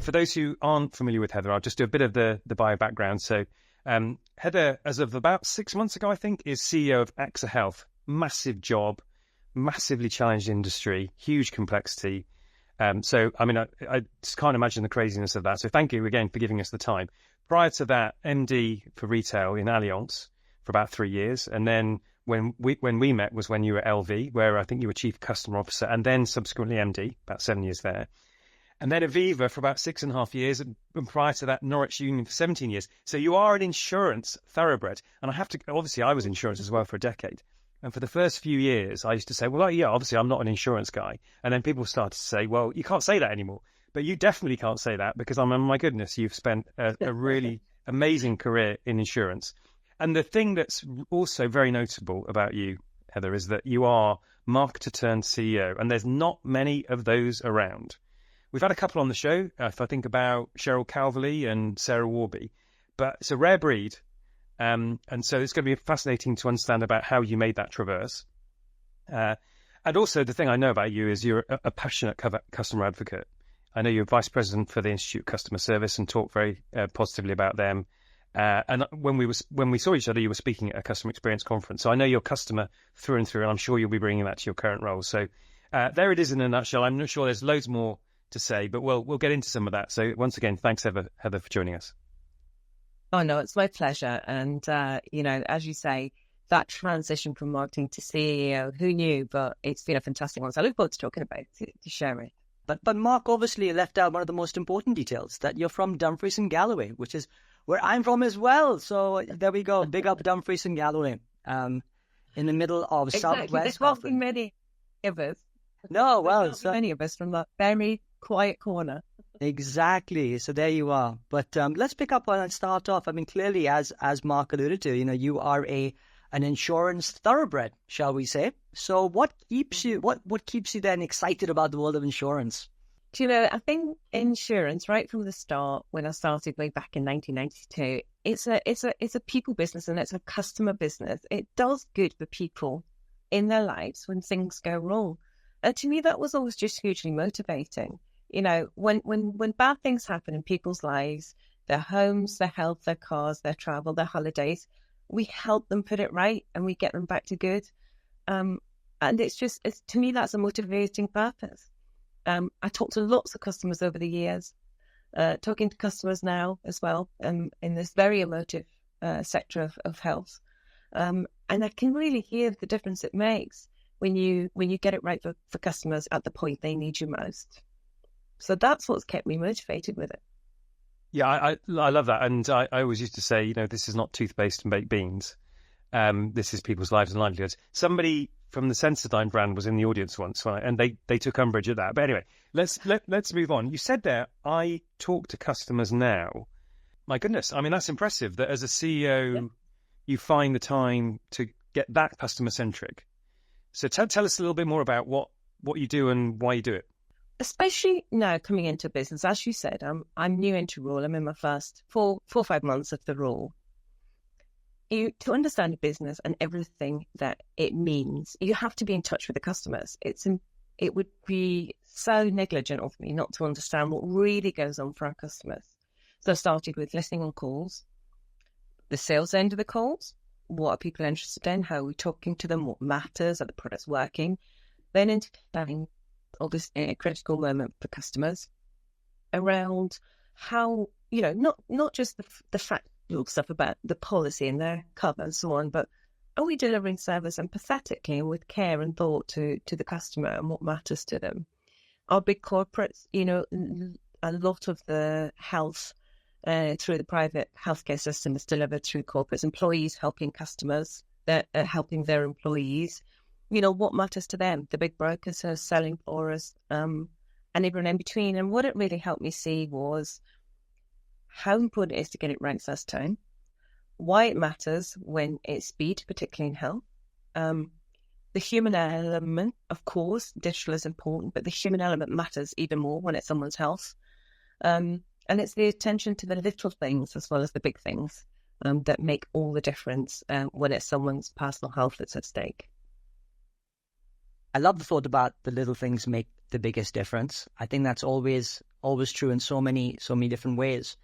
For those who aren't familiar with Heather, I'll just do a bit of the bio background. So Heather, as of about 6 months ago, I think, is CEO of AXA Health. Massive job, massively challenged industry, huge complexity. So, I mean, I just can't imagine the craziness of that. So thank you again for giving us the time. Prior to that, MD for retail in Allianz for about 3 years. And then when we met was when you were LV, where I think you were Chief Customer Officer, and then subsequently MD, about 7 years there. And then Aviva for about 6.5 years, and prior to that, Norwich Union for 17 years. So you are an insurance thoroughbred. And I have to, obviously, I was insurance as well for a decade. And for the first few years, I used to say, well, yeah, obviously, I'm not an insurance guy. And then people started to say, well, you can't say that anymore. But you definitely can't say that because, my goodness, you've spent a really amazing career in insurance. And the thing that's also very notable about you, Heather, is that you are marketer turned CEO. And there's not many of those around. We've had a couple on the show, if I think about Cheryl Calverley and Sarah Warby, but it's a rare breed. And so it's going to be fascinating to understand about how you made that traverse. And also the thing I know about you is you're a passionate customer advocate. I know you're Vice President for the Institute of Customer Service and talk very positively about them. And when we saw each other, you were speaking at a customer experience conference. So I know you're customer through and through, and I'm sure you'll be bringing that to your current role. So there it is in a nutshell. I'm not sure there's loads more to say, but we'll get into some of that. So once again, thanks, Heather, for joining us. Oh, no, it's my pleasure. And, as you say, that transition from marketing to CEO, who knew? But it's been a fantastic one. So I look forward to talking about it, to share it. But Mark obviously left out one of the most important details, that you're from Dumfries and Galloway, which is where I'm from as well. So there we go. Big up Dumfries and Galloway, in the middle of exactly. Southwest. There's not many of us. No, well, many of us from that very quiet corner. Exactly. So there you are. But let's pick up on and start off. I mean, clearly, as Mark alluded to, you are an insurance thoroughbred, shall we say? So what keeps you then excited about the world of insurance? I think insurance, right from the start, when I started way back in 1992, it's a people business and it's a customer business. It does good for people in their lives when things go wrong. And to me, that was always just hugely motivating. When bad things happen in people's lives, their homes, their health, their cars, their travel, their holidays, we help them put it right and we get them back to good. And to me, that's a motivating purpose. I talked to lots of customers over the years, talking to customers now as well, in this very emotive sector of health. And I can really hear the difference it makes when you get it right for customers at the point they need you most. So that's what's kept me motivated with it. Yeah, I love that. And I always used to say, this is not toothpaste and baked beans. This is people's lives and livelihoods. Somebody from the Sensodyne brand was in the audience once, and they took umbrage at that. But anyway, let's move on. You said there, I talk to customers now. My goodness, I mean, that's impressive that as a CEO, you find the time to get that customer-centric. So tell us a little bit more about what you do and why you do it. Especially now coming into business, as you said, I'm new into role. I'm in my first 4 or 5 months of the role. To understand a business and everything that it means, you have to be in touch with the customers. It would be so negligent of me not to understand what really goes on for our customers. So I started with listening on calls, the sales end of the calls. What are people interested in? How are we talking to them? What matters? Are the products working? Then into having obviously a critical moment for customers around how, not just the factual stuff about the policy and their cover and so on, but are we delivering service empathetically and with care and thought to the customer and what matters to them? Our big corporates, a lot of the health through the private healthcare system is delivered through corporates, employees helping customers, that are helping their employees. What matters to them, the big brokers are selling for us, and everyone in between. And what it really helped me see was how important it is to get it right first time, why it matters when it's speed, particularly in health. The human element, of course, digital is important, but the human element matters even more when it's someone's health. And it's the attention to the little things as well as the big things that make all the difference when it's someone's personal health that's at stake. I love the thought about the little things make the biggest difference. I think that's always always true in so many different ways.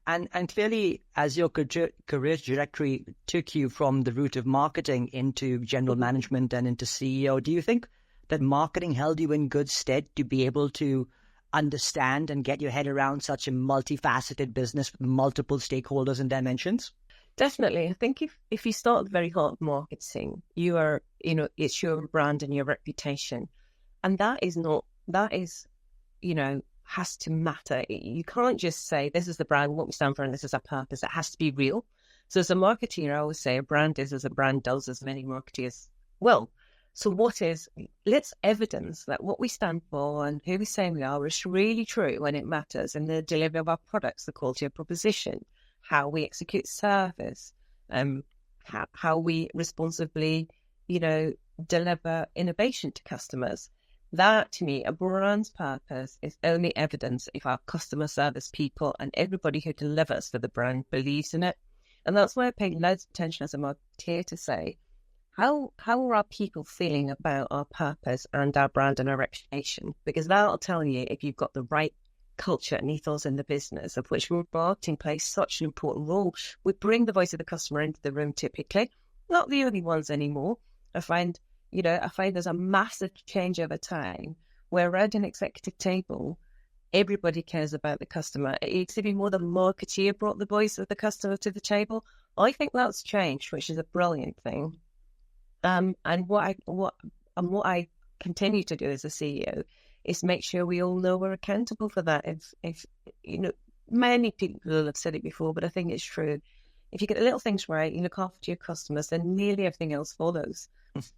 And clearly, as your career trajectory took you from the route of marketing into general management and into CEO, do you think that marketing held you in good stead to be able to understand and get your head around such a multifaceted business with multiple stakeholders and dimensions? Definitely. I think if you start at the very heart of marketing, you are, it's your brand and your reputation. And that is, has to matter. You can't just say, this is the brand, what we stand for, and this is our purpose. It has to be real. So as a marketeer, I always say a brand is as a brand does, as many marketeers will. So let's evidence that what we stand for and who we say we are is really true when it matters in the delivery of our products, the quality of proposition, how we execute service, how we responsibly, deliver innovation to customers. That, to me, a brand's purpose is only evidence if our customer service people and everybody who delivers for the brand believes in it. And that's why I pay loads of attention as a marketeer to say, how are our people feeling about our purpose and our brand and our reputation? Because that'll tell you if you've got the right culture and ethos in the business, of which marketing plays such an important role. We bring the voice of the customer into the room typically, not the only ones anymore. I find there's a massive change over time where around an executive table, everybody cares about the customer. It used to be more the marketeer brought the voice of the customer to the table. I think that's changed, which is a brilliant thing. And what I continue to do as a CEO is make sure we all know we're accountable for that. If many people have said it before, but I think it's true. If you get the little things right, you look after your customers, then nearly everything else follows.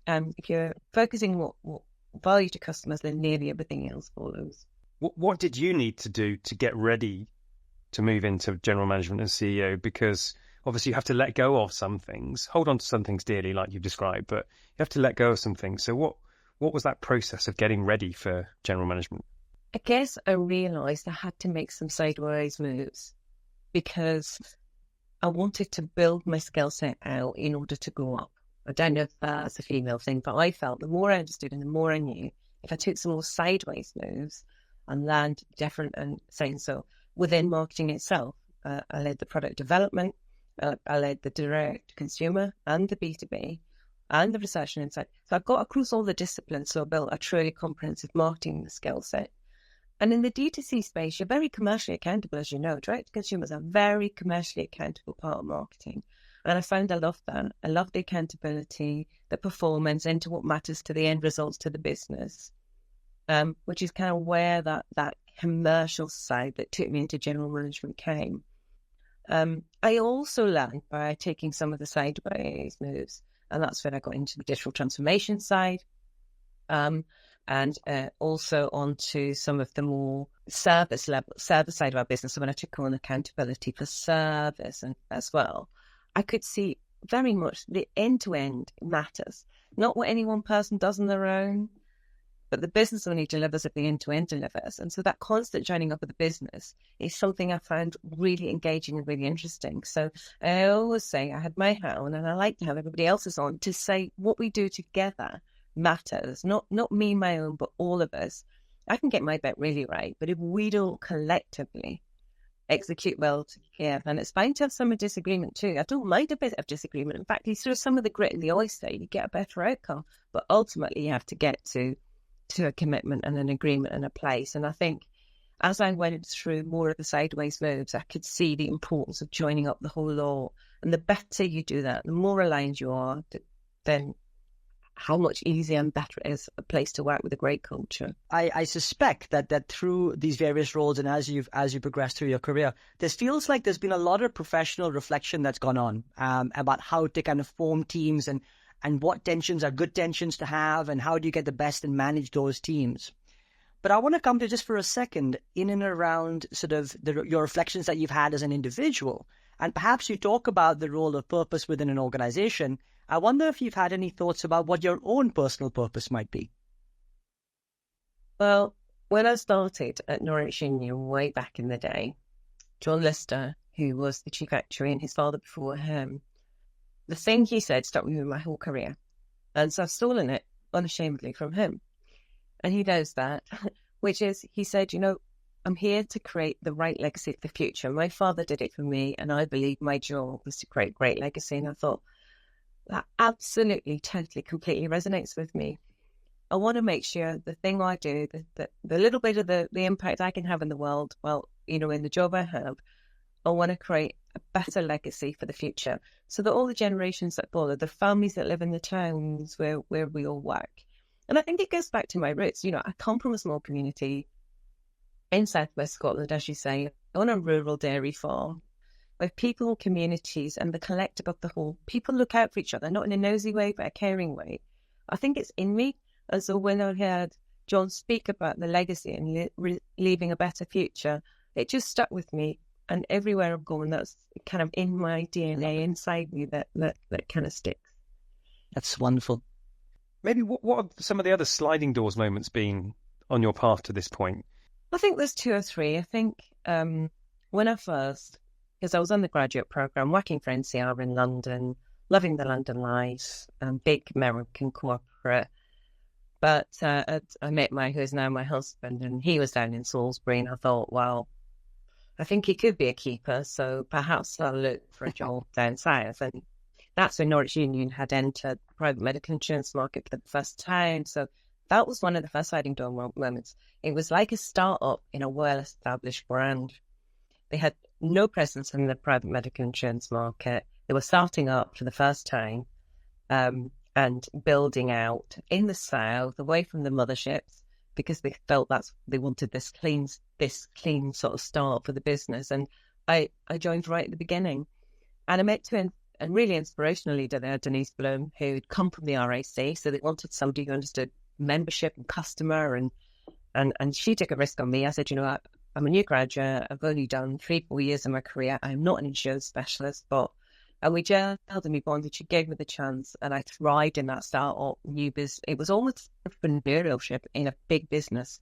If you're focusing what value to customers, then nearly everything else follows. What did you need to do to get ready to move into general management as CEO? Because obviously you have to let go of some things, hold on to some things dearly, like you've described, but you have to let go of some things. So what was that process of getting ready for general management? I guess I realised I had to make some sideways moves because I wanted to build my skill set out in order to go up. I don't know if that's a female thing, but I felt the more I understood and the more I knew, if I took some more sideways moves and learned different and saying so within marketing itself, I led the product development, I led the direct consumer and the B2B and the research and insight. So I got across all the disciplines, so I built a truly comprehensive marketing skill set. And in the D2C space, you're very commercially accountable, as you know. Direct to consumers are a very commercially accountable part of marketing. And I found I loved that. I loved the accountability, the performance, into what matters to the end results to the business, which is kind of where that commercial side that took me into general management came. I also learned by taking some of the sideways moves, and that's when I got into the digital transformation side, and also onto some of the more service side of our business. So when I took on accountability for service and as well, I could see very much the end-to-end matters, not what any one person does on their own, but the business only delivers if the end-to-end delivers. And so that constant joining up with the business is something I found really engaging and really interesting. So I always say I had my hat on, and I like to have everybody else's on, to say what we do together matters, not me, my own, but all of us. I can get my bit really right, but if we don't collectively execute well together, and it's fine to have some disagreement too. I don't mind a bit of disagreement. In fact, you throw some of the grit in the oyster, you get a better outcome. But ultimately, you have to get to a commitment and an agreement and a place. And I think as I went through more of the sideways moves, I could see the importance of joining up the whole lot. And the better you do that, the more aligned you are, then how much easier and better it is a place to work with a great culture. I suspect that through these various roles and as you progress through your career, this feels like there's been a lot of professional reflection that's gone on about how to kind of form teams and what tensions are good tensions to have and how do you get the best and manage those teams. But I want to come to just for a second in and around sort of your reflections that you've had as an individual. And perhaps you talk about the role of purpose within an organization. I wonder if you've had any thoughts about what your own personal purpose might be. Well, when I started at Norwich Union way back in the day, John Lister, who was the chief actuary and his father before him, the thing he said stuck with me my whole career. And so I've stolen it unashamedly from him. And he knows that, which is, he said, I'm here to create the right legacy for the future. My father did it for me, and I believe my job was to create great legacy. And I thought that absolutely, totally, completely resonates with me. I want to make sure the thing I do, the little bit of the impact I can have in the world, well, in the job I have, I want to create a better legacy for the future so that all the generations that follow, the families that live in the towns where we all work. And I think it goes back to my roots. I come from a small community in southwest Scotland, as you say, on a rural dairy farm, where people, communities, and the collective of the whole, people look out for each other, not in a nosy way, but a caring way. I think it's in me. And so when I heard John speak about the legacy and leaving a better future, it just stuck with me. And everywhere I've gone, that's kind of in my DNA inside me that kind of sticks. That's wonderful. Maybe what have some of the other sliding doors moments been on your path to this point? I think there's 2 or 3. I think when I first, because I was on the graduate program, working for NCR in London, loving the London life, big American corporate. But I met who is now my husband, and he was down in Salisbury, and I thought, well, I think he could be a keeper, so perhaps I'll look for a job down south. And that's when Norwich Union had entered the private medical insurance market for the first time. So that was one of the first sliding door moments. It was like a start-up in a well-established brand. They had no presence in the private medical insurance market. They were starting up for the first time. And building out in the south, away from the motherships, because they felt they wanted this clean sort of start for the business. And I joined right at the beginning, and I met a really inspirational leader there, Denise Bloom, who'd come from the RAC, so they wanted somebody who understood membership and customer, and she took a risk on me. I said, I'm a new graduate. I've only done 3-4 years of my career. I'm not an insurance specialist, and we gelled and we bonded. She gave me the chance, and I thrived in that startup new business. It was almost entrepreneurship in a big business.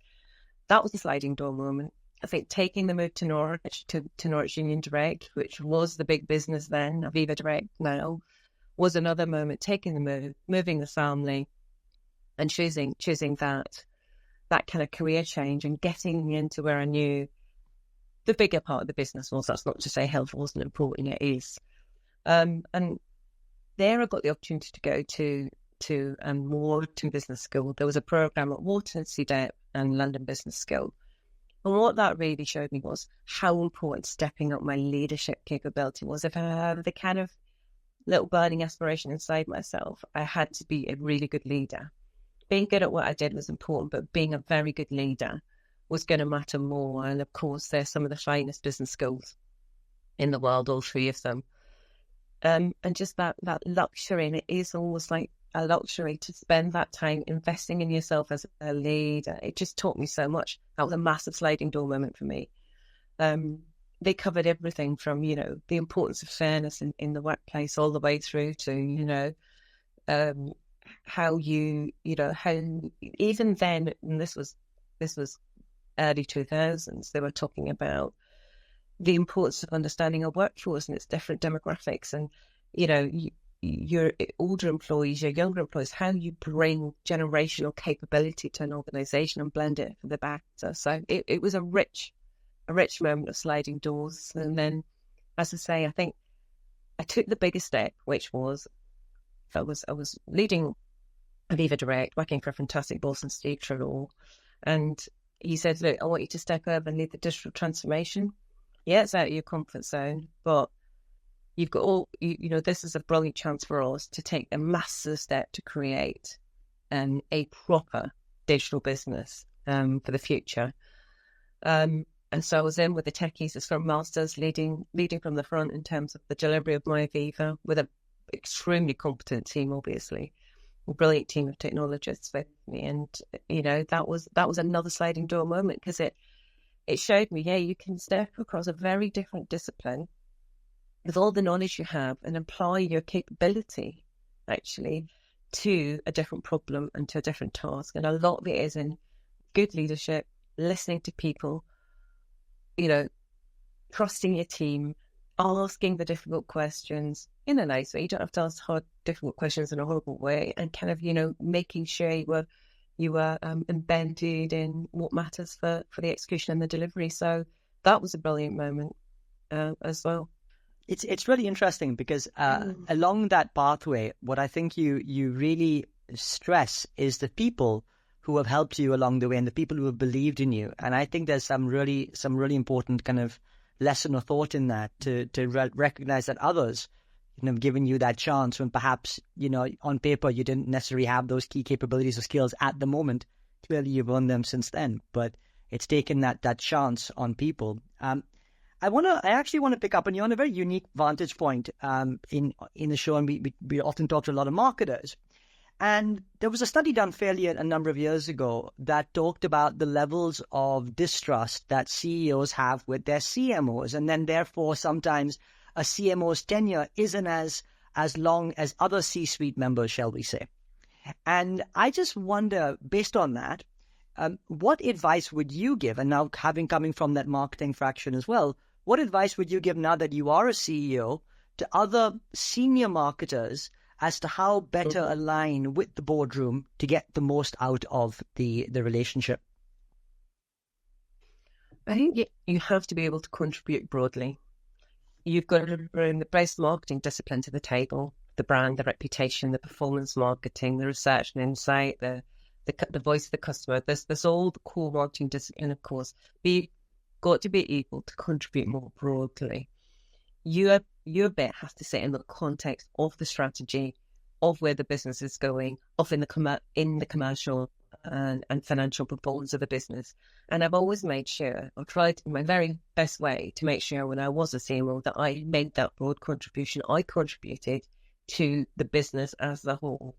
That was a sliding door moment. I think taking the move to Norwich, to Norwich Union Direct, which was the big business then, Aviva Direct now, was another moment. Taking the move, moving the family, and choosing that kind of career change and getting into where I knew the bigger part of the business was. That's not to say health wasn't important, it is. And there I got the opportunity to go to Wharton Business School. There was a programme at Wharton, CDEP and London Business School. And what that really showed me was how important stepping up my leadership capability was. If I had the kind of little burning aspiration inside myself, I had to be a really good leader. Being good at what I did was important, but being a very good leader was going to matter more. And of course, they're some of the finest business schools in the world, all 3 of them. And just that luxury, and it is almost like a luxury to spend that time investing in yourself as a leader. It just taught me so much. That was a massive sliding door moment for me. They covered everything from, the importance of fairness in the workplace all the way through to, how how even then, and this was early 2000s, they were talking about the importance of understanding a workforce and its different demographics, and your older employees, your younger employees, how you bring generational capability to an organisation and blend it for the better. So it was a rich moment of sliding doors. And then, as I say, I think I took the biggest step, which was I was leading Aviva Direct, working for a fantastic boss, Steve Trelaw, and he said, "Look, I want you to step over and lead the digital transformation. Yeah, it's out of your comfort zone, but you've got this is a brilliant chance for us to take a massive step to create a proper digital business for the future." And so I was in with the techies, the Scrum Masters, leading from the front in terms of the delivery of my Aviva, with an extremely competent team, obviously, a brilliant team of technologists with me. And, that was another sliding door moment, because it showed me, you can step across a very different discipline with all the knowledge you have and apply your capability, actually, to a different problem and to a different task. And a lot of it is in good leadership, listening to people, trusting your team, asking the difficult questions in a nice way. You don't have to ask hard, difficult questions in a horrible way, and kind of, making sure you were You were embedded in what matters for the execution and the delivery. So that was a brilliant moment as well. It's really interesting because along that pathway, what I think you really stress is the people who have helped you along the way and the people who have believed in you. And I think there's some really important kind of lesson or thought in that to recognize that others, have given you that chance when perhaps, on paper you didn't necessarily have those key capabilities or skills at the moment. Clearly you've earned them since then, but it's taken that chance on people. I actually want to pick up on you on a very unique vantage point in the show, and we often talk to a lot of marketers. And there was a study done fairly a number of years ago that talked about the levels of distrust that CEOs have with their CMOs, and then therefore sometimes a CMO's tenure isn't as long as other C-suite members, shall we say. And I just wonder, based on that, what advice would you give, and now coming from that marketing fraction as well, what advice would you give now that you are a CEO to other senior marketers as to how better align with the boardroom to get the most out of the relationship? I think you have to be able to contribute broadly. You've got to bring the base marketing discipline to the table, the brand, the reputation, the performance marketing, the research and insight, the voice of the customer. There's all the core marketing discipline, of course. But you've got to be able to contribute more broadly. Your bit has to sit in the context of the strategy, of where the business is going, of in the commercial and financial performance of the business. And I've always made sure, I've tried in my very best way to make sure when I was a CMO that I made that broad contribution. I contributed to the business as a whole.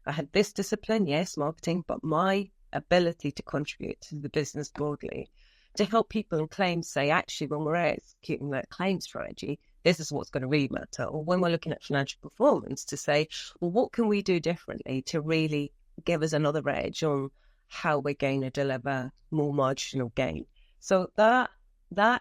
I had this discipline, yes, marketing, but my ability to contribute to the business broadly, to help people in claims say, actually, when we're executing that claim strategy, this is what's going to really matter. Or when we're looking at financial performance, to say, well, what can we do differently to really give us another edge on how we're going to deliver more marginal gain? So that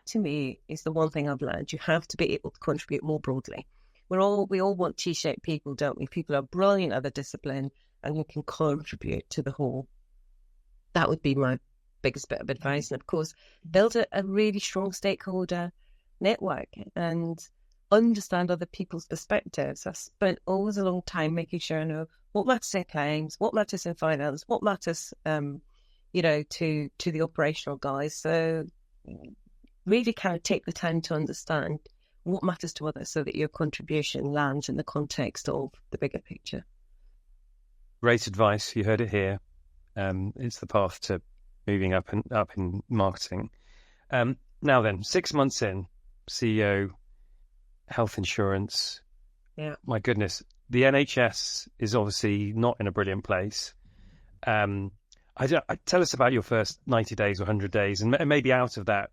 to me is the one thing I've learned. You have to be able to contribute more broadly. We all want T-shaped people, don't we? People are brilliant at the discipline and you can contribute to the whole. That would be my biggest bit of advice. And of course, build a really strong stakeholder network and understand other people's perspectives. I've spent always a long time making sure I know what matters in claims, what matters in finance, what matters, to the operational guys. So really kind of take the time to understand what matters to others so that your contribution lands in the context of the bigger picture. Great advice. You heard it here. It's the path to moving up in marketing. Now then, 6 months in, CEO, health insurance. Yeah. My goodness, the NHS is obviously not in a brilliant place. Tell us about your first 90 days or 100 days, and maybe out of that,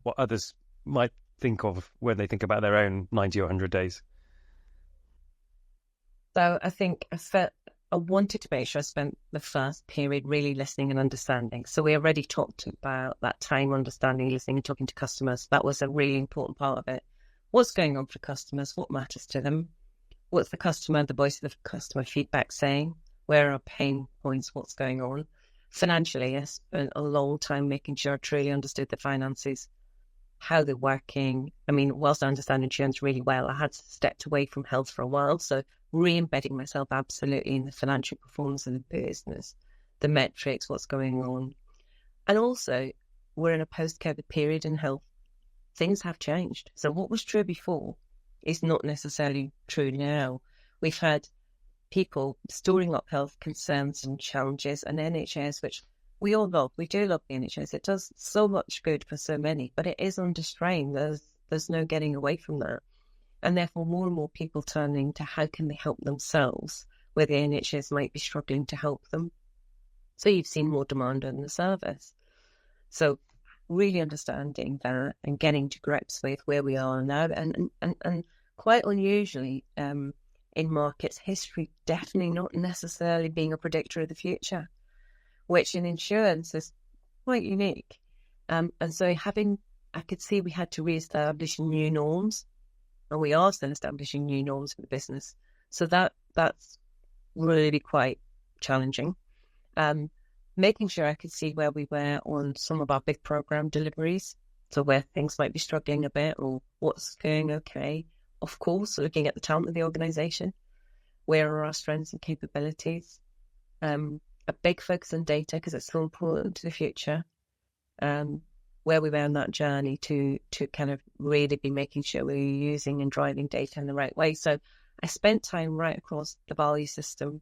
what others might think of when they think about their own 90 or 100 days. So I think I wanted to make sure I spent the first period really listening and understanding. So we already talked about that time understanding, listening and talking to customers. That was a really important part of it. What's going on for customers? What matters to them? What's the voice of the customer feedback saying? Where are pain points? What's going on? Financially, I spent a long time making sure I truly understood the finances, how they're working. I mean, whilst I understand insurance really well, I had stepped away from health for a while. So re-embedding myself absolutely in the financial performance of the business, the metrics, what's going on. And also, we're in a post-COVID period in health. Things have changed. So what was true before is not necessarily true now. We've had people storing up health concerns and challenges, and NHS, which we all love. We do love the NHS. It does so much good for so many, but it is under strain. There's no getting away from that. And therefore, more and more people turning to how can they help themselves, where the NHS might be struggling to help them. So you've seen more demand on the service. So really understanding that and getting to grips with where we are now, and quite unusually in markets, history definitely not necessarily being a predictor of the future, which in insurance is quite unique. And so I could see we had to re-establish new norms, and we are still establishing new norms for the business. So that's really quite challenging. making sure I could see where we were on some of our big program deliveries. So where things might be struggling a bit or what's going okay. Of course, looking at the talent of the organisation. Where are our strengths and capabilities? A big focus on data because it's so important to the future. Where we were on that journey to kind of really be making sure we were using and driving data in the right way. So I spent time right across the value system.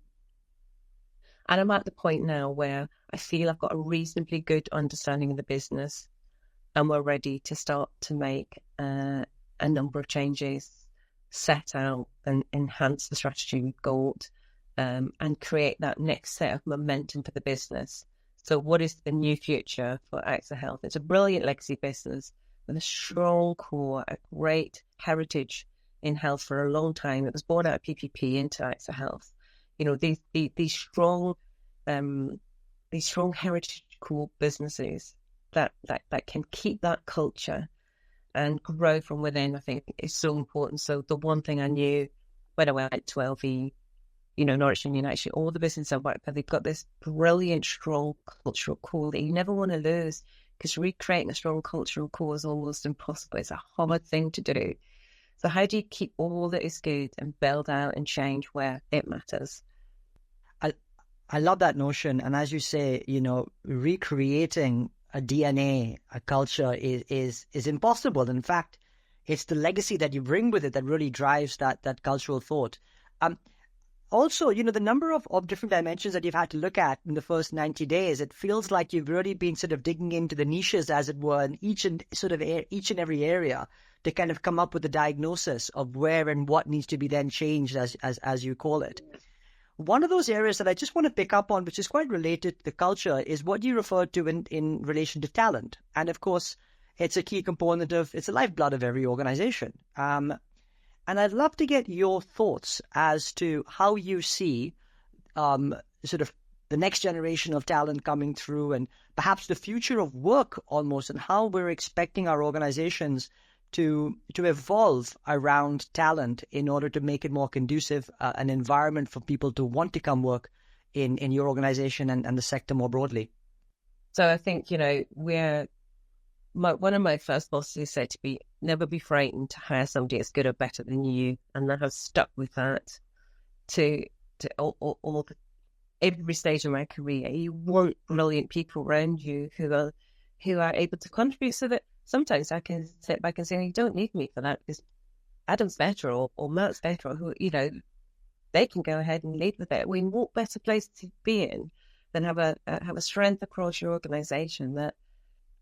And I'm at the point now where I feel I've got a reasonably good understanding of the business and we're ready to start to make a number of changes, set out and enhance the strategy we've got, and create that next set of momentum for the business. So what is the new future for AXA Health? It's a brilliant legacy business with a strong core, a great heritage in health for a long time. It was born out of PPP into AXA Health. You know, these strong heritage core businesses that can keep that culture and grow from within, I think is so important. So the one thing I knew when I went to LV, you know, Norwich Union, actually all the businesses I work for, they've got this brilliant, strong cultural core that you never want to lose, because recreating a strong cultural core is almost impossible. It's a hard thing to do. So how do you keep all that is good and build out and change where it matters? I love that notion. And as you say, you know, recreating a DNA, a culture is impossible. In fact, it's the legacy that you bring with it that really drives that cultural thought. Also, you know, the number of different dimensions that you've had to look at in the first 90 days, it feels like you've really been sort of digging into the niches, as it were, in each and every area to kind of come up with a diagnosis of where and what needs to be then changed, as you call it. One of those areas that I just want to pick up on, which is quite related to the culture, is what you referred to in relation to talent. And of course, it's a key component it's the lifeblood of every organization. And I'd love to get your thoughts as to how you see sort of the next generation of talent coming through and perhaps the future of work almost, and how we're expecting our organizations to evolve around talent in order to make it more conducive, an environment for people to want to come work in your organization and the sector more broadly. So I think, you know, one of my first bosses said to me, never be frightened to hire somebody that's good or better than you. And I have stuck with that to every stage of my career. You want brilliant people around you who are able to contribute, so that sometimes I can sit back and say, you don't need me for that because Adam's better or Mert's better, or who, you know, they can go ahead and lead with it. We want what better place to be in than have a strength across your organisation that.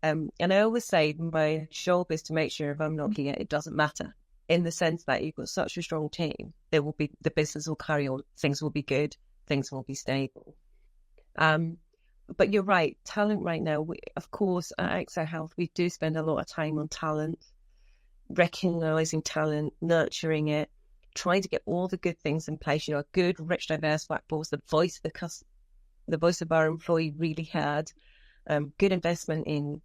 And I always say my job is to make sure if I'm not here, it doesn't matter, in the sense that you've got such a strong team, the business will carry on, things will be good, things will be stable. But you're right, talent right now, of course, at AXA Health, we do spend a lot of time on talent, recognising talent, nurturing it, trying to get all the good things in place. You know, a good, rich, diverse workforce, the voice of our employee really had, good investment in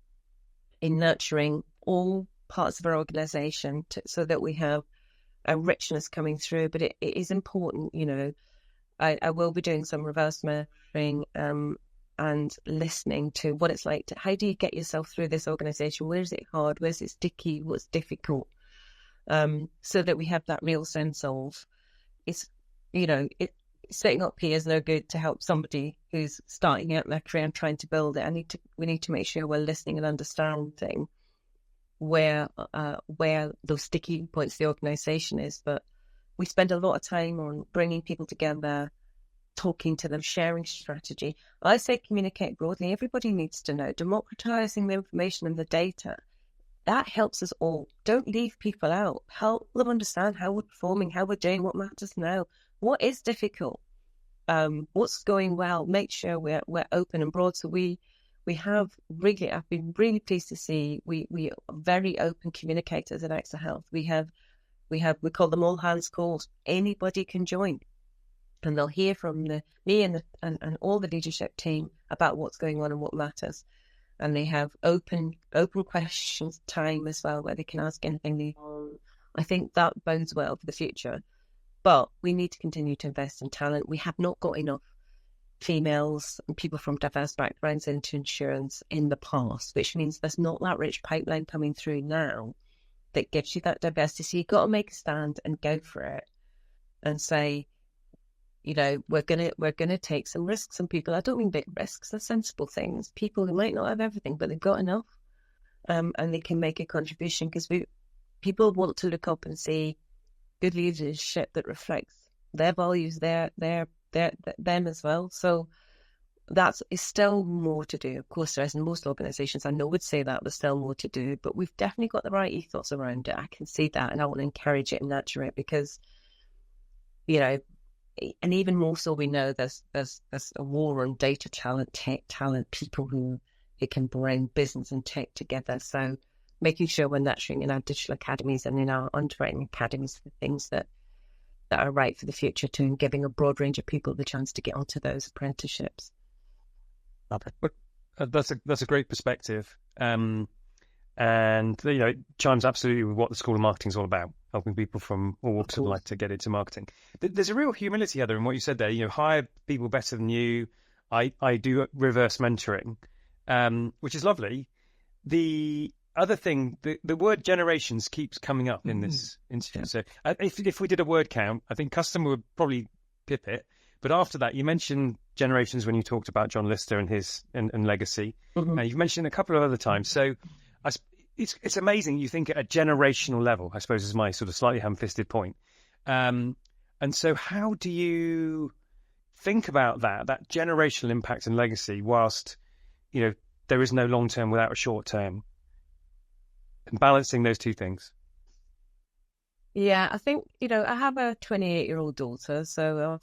nurturing all parts of our organisation so that we have a richness coming through. But it is important, you know, I will be doing some reverse mentoring and listening to what it's like how do you get yourself through this organisation? Where is it hard? Where's it sticky? What's difficult? So that we have that real sense of it's, you know, sitting up here is no good to help somebody who's starting out their career and trying to build it. We need to make sure we're listening and understanding where those sticky points of the organisation is. But we spend a lot of time on bringing people together, talking to them, sharing strategy. I say communicate broadly. Everybody needs to know. Democratising the information and the data, that helps us all. Don't leave people out. Help them understand how we're performing, how we're doing, what matters now. What is difficult? What's going well? Make sure we're open and broad. So we have really, I've been really pleased to see we are very open communicators at AXA Health. We call them all hands calls. Anybody can join, and they'll hear from me and all the leadership team about what's going on and what matters. And they have open questions time as well, where they can ask anything they want. I think that bodes well for the future. But we need to continue to invest in talent. We have not got enough. females and people from diverse backgrounds into insurance in the past, which means there's not that rich pipeline coming through now that gives you that diversity. So you've got to make a stand and go for it and say, we're gonna take some risks. Some people, I don't mean big risks, they're sensible things. People who might not have everything, but they've got enough, and they can make a contribution, because people want to look up and see good leadership that reflects their values, them as well. So is still more to do. Of course, there is in most organisations. I know would say that there's still more to do, but we've definitely got the right ethos around it. I can see that, and I want to encourage it and nurture it, because, and even more so, we know there's a war on data talent, tech talent, people who can bring business and tech together. So making sure we're nurturing in our digital academies and in our underwriting academies for things that are right for the future too, and giving a broad range of people the chance to get onto those apprenticeships. Love it. That's a great perspective, and it chimes absolutely with what the School of Marketing is all about, helping people from all walks of life to get into marketing. There's a real humility, Heather, in what you said there. Hire people better than you. I do reverse mentoring, which is lovely. The other thing, the word generations keeps coming up in this interview. Yeah. So if we did a word count, I think customer would probably pip it. But after that, you mentioned generations when you talked about John Lister and his and legacy. Mm-hmm. You've mentioned a couple of other times. So it's amazing. You think at a generational level, I suppose, is my sort of slightly ham-fisted point. And so how do you think about that generational impact and legacy whilst, there is no long term without a short term, and balancing those two things? Yeah, I think, I have a 28-year-old daughter, so I'm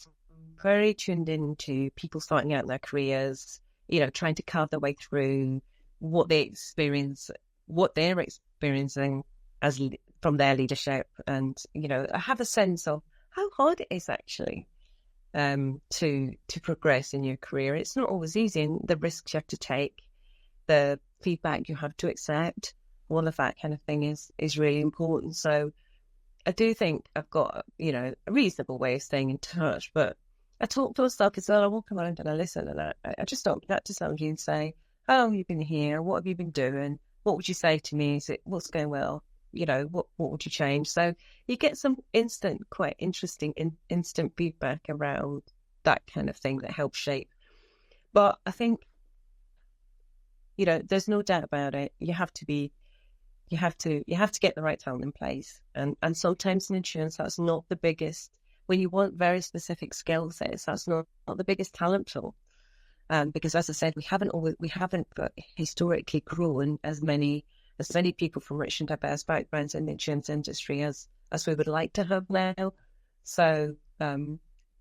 very tuned into people starting out in their careers, trying to carve their way through what they're experiencing from their leadership. And, I have a sense of how hard it is actually to progress in your career. It's not always easy, and the risks you have to take, the feedback you have to accept, all of that kind of thing is really important. So I do think I've got, a reasonable way of staying in touch, but I talk to myself as well. I walk around and I listen, and I just stop that to somebody and say, how long have you been here? What have you been doing? What would you say to me? What's going well? What would you change? So you get some quite interesting instant feedback around that kind of thing that helps shape. But I think, there's no doubt about it. You have to get the right talent in place. And sometimes in insurance, that's not the biggest, when you want very specific skill sets, that's not the biggest talent pool. Because as I said, we haven't historically grown as many people from rich and diverse backgrounds in the insurance industry as we would like to have now. So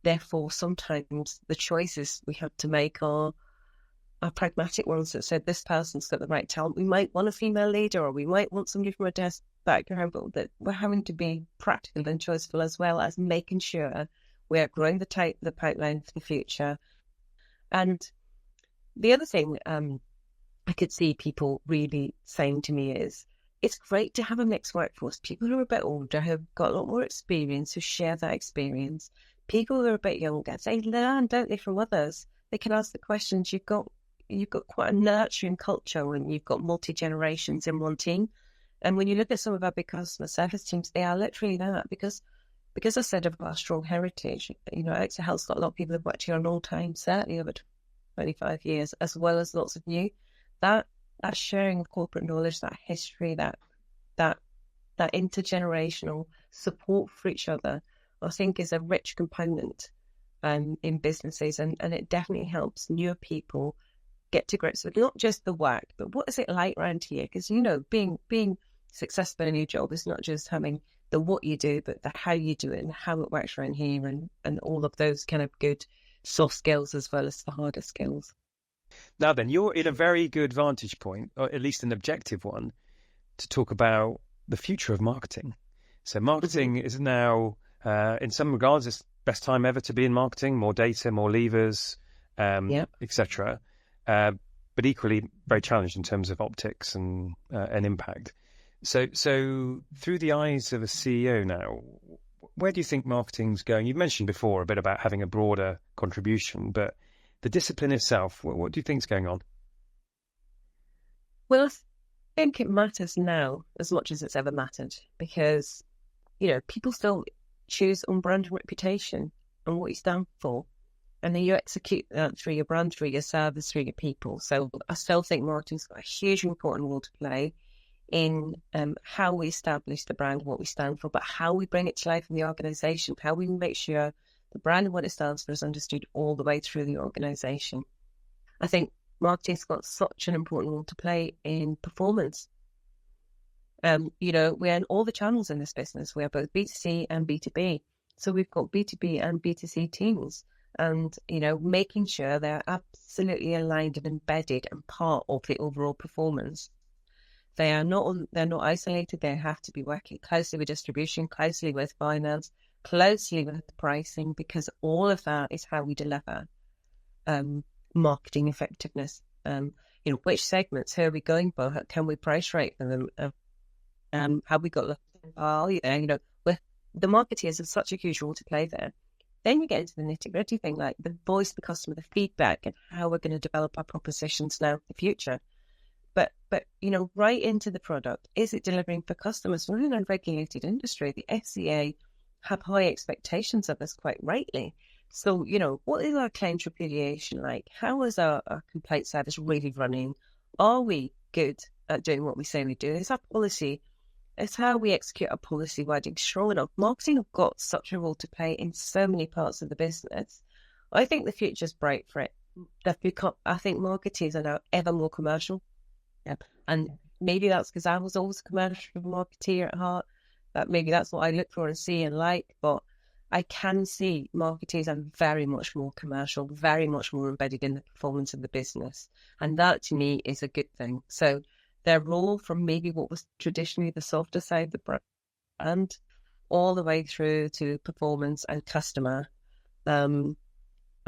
therefore, sometimes the choices we have to make are pragmatic ones that said this person's got the right talent. We might want a female leader, or we might want somebody from a desk background, but that we're having to be practical and choiceful, as well as making sure we're growing the pipeline for the future. And the other thing I could see people really saying to me is, it's great to have a mixed workforce. People who are a bit older, have got a lot more experience, who share that experience. People who are a bit younger, they learn, don't they, from others. They can ask the questions. You've got quite a nurturing culture when you've got multi-generations in one team. And when you look at some of our big customer service teams, they are literally that, because I said of our strong heritage, AXA Health's got a lot of people who've worked here a long time, certainly over 25 years, as well as lots of new. That sharing of corporate knowledge, that history, that intergenerational support for each other, I think is a rich component in businesses, and it definitely helps newer people get to grips with not just the work, but what is it like around here? Because, being successful in your job is not just having the what you do, but the how you do it and how it works around here, and all of those kind of good soft skills as well as the harder skills. Now then, you're in a very good vantage point, or at least an objective one, to talk about the future of marketing. So marketing is now, in some regards, it's best time ever to be in marketing, more data, more levers, etc. But equally very challenged in terms of optics and impact. So through the eyes of a CEO now, where do you think marketing's going? You mentioned before a bit about having a broader contribution, but the discipline itself, what do you think is going on? Well, I think it matters now as much as it's ever mattered because, people still choose on brand and reputation and what you stand for. And then you execute that through your brand, through your service, through your people. So I still think marketing's got a huge important role to play in how we establish the brand, what we stand for, but how we bring it to life in the organisation, how we make sure the brand and what it stands for is understood all the way through the organisation. I think marketing's got such an important role to play in performance. We're in all the channels in this business. We are both B2C and B2B. So we've got B2B and B2C teams. And, making sure they're absolutely aligned and embedded and part of the overall performance. They're not isolated. They have to be working closely with distribution, closely with finance, closely with pricing, because all of that is how we deliver marketing effectiveness. Which segments, who are we going for? How can we price rate for them? Have we got the marketeers have such a huge role to play there. Then you get into the nitty-gritty thing, like the voice of the customer, the feedback, and how we're going to develop our propositions now in the future. But right into the product, is it delivering for customers? We're in a regulated industry. The FCA have high expectations of us, quite rightly. So, what is our claims repudiation like? How is our complaint service really running? Are we good at doing what we say we do? Is our policy... It's how we execute our policy wording strong enough. Marketing have got such a role to play in so many parts of the business. I think the future's bright for it. I think marketers are now ever more commercial. Yep. And maybe that's because I was always a commercial marketeer at heart. Maybe that's what I look for and see and like. But I can see marketers are very much more commercial, very much more embedded in the performance of the business. And that to me is a good thing. So their role from maybe what was traditionally the softer side of the brand all the way through to performance and customer, I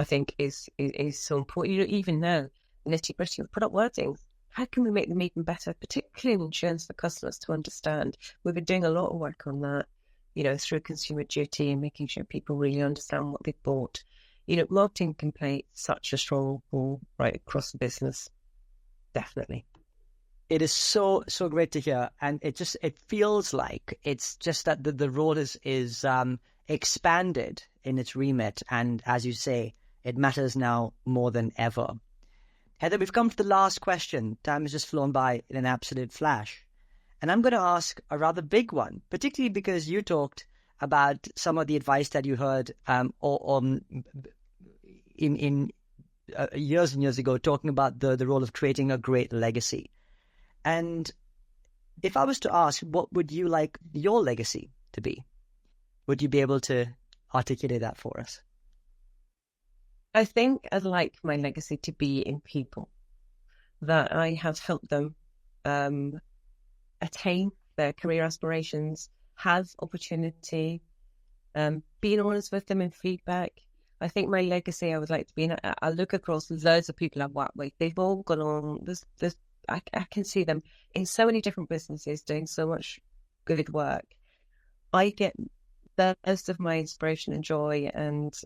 think is so important. Even now, nitty-gritty of product wording, how can we make them even better, particularly in insurance for customers to understand? We've been doing a lot of work on that, through consumer duty and making sure people really understand what they've bought. Marketing can play such a strong role right across the business, definitely. It is so great to hear, and it feels like it's just that the role is expanded in its remit, and as you say, it matters now more than ever. Heather, we've come to the last question. Time has just flown by in an absolute flash, and I'm going to ask a rather big one, particularly because you talked about some of the advice that you heard in years and years ago, talking about the role of creating a great legacy. And if I was to ask, what would you like your legacy to be? Would you be able to articulate that for us? I think I'd like my legacy to be in people, that I have helped them attain their career aspirations, have opportunity, being honest with them in feedback. I think my legacy I would like to be, I look across loads of people I've worked with. They've all gone on, I can see them in so many different businesses doing so much good work. I get the most of my inspiration and joy and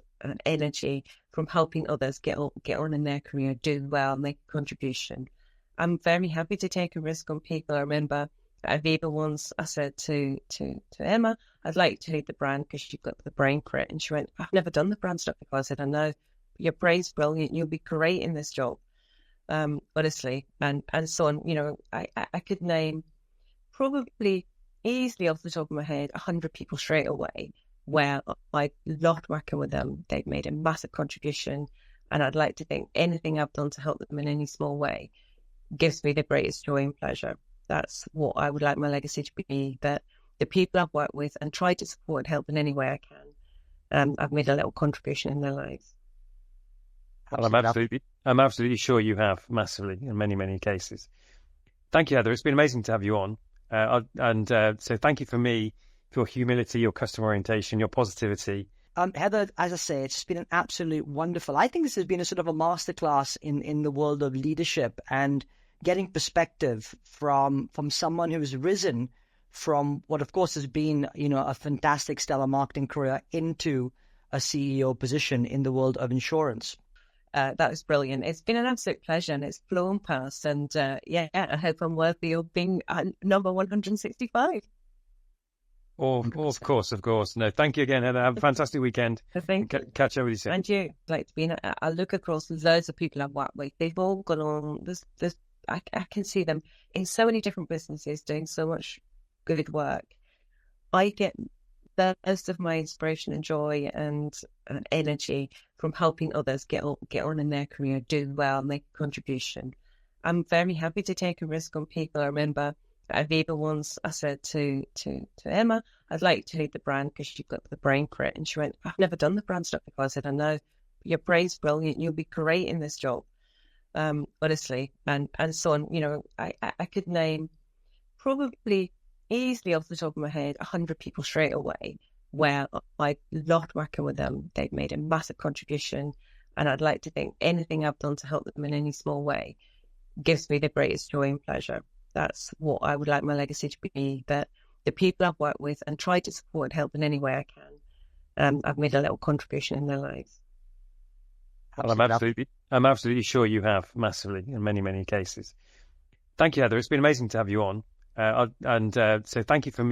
energy from helping others get on in their career, do well, make a contribution. I'm very happy to take a risk on people. I remember at Aviva once I said to Emma, I'd like to lead the brand because you've got the brain for it. And she went, I've never done the brand stuff before. I said, I know, your brain's brilliant. You'll be great in this job. Honestly, and so on. I could name probably easily off the top of my head 100 people straight away where I loved working with them. They've made a massive contribution, and I'd like to think anything I've done to help them in any small way gives me the greatest joy and pleasure. That's what I would like my legacy to be, that the people I've worked with and tried to support and help in any way I can, I've made a little contribution in their lives. I'm absolutely sure you have, massively, in many, many cases. Thank you, Heather. It's been amazing to have you on. So thank you for your humility, your customer orientation, your positivity. Heather, as I say, it's just been an absolute wonderful. I think this has been a sort of a masterclass in the world of leadership and getting perspective from someone who has risen from what, of course, has been, a fantastic stellar marketing career into a CEO position in the world of insurance. That was brilliant. It's been an absolute pleasure, and it's flown past. And yeah, I hope I'm worthy of being number 165. Of course. No, thank you again, Heather. Have a fantastic weekend. Thank you. Catch up with you soon. And you, like to be. I look across loads of people I've worked with. They've all gone on. I can see them in so many different businesses doing so much good work. I get the most of my inspiration and joy and energy from helping others get on in their career, do well, make a contribution. I'm very happy to take a risk on people. I remember at Aviva once I said to Emma, I'd like to lead the brand because you've got the brain for it. And she went, I've never done the brand stuff before. I said, I know, your brain's brilliant. You'll be great in this job. Honestly, and so on. You know, I could name probably easily off the top of my head 100 people straight away where I loved working with them. They've made a massive contribution, and I'd like to think anything I've done to help them in any small way gives me the greatest joy and pleasure. That's what I would like my legacy to be, that the people I've worked with and tried to support and help in any way I can, I've made a little contribution in their lives. Well, I'm absolutely sure you have, massively, in many, many cases. Thank you, Heather. It's been amazing to have you on. So thank you for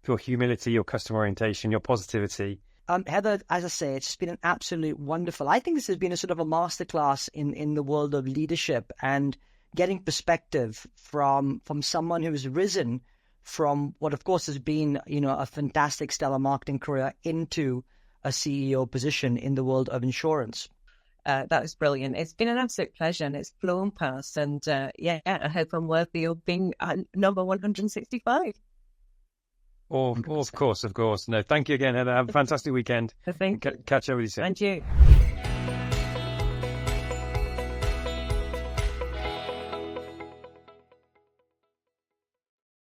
your humility, your customer orientation, your positivity. Heather, as I say, it's been an absolute wonderful. I think this has been a sort of a masterclass in the world of leadership and getting perspective from someone who has risen from what, of course, has been, you know, a fantastic stellar marketing career into a CEO position in the world of insurance. That was brilliant. It's been an absolute pleasure, and it's flown past. And yeah, I hope I'm worthy of being number 165. Of course. No, thank you again, Heather. Have a fantastic weekend. Thank you. Catch up with you soon. And you.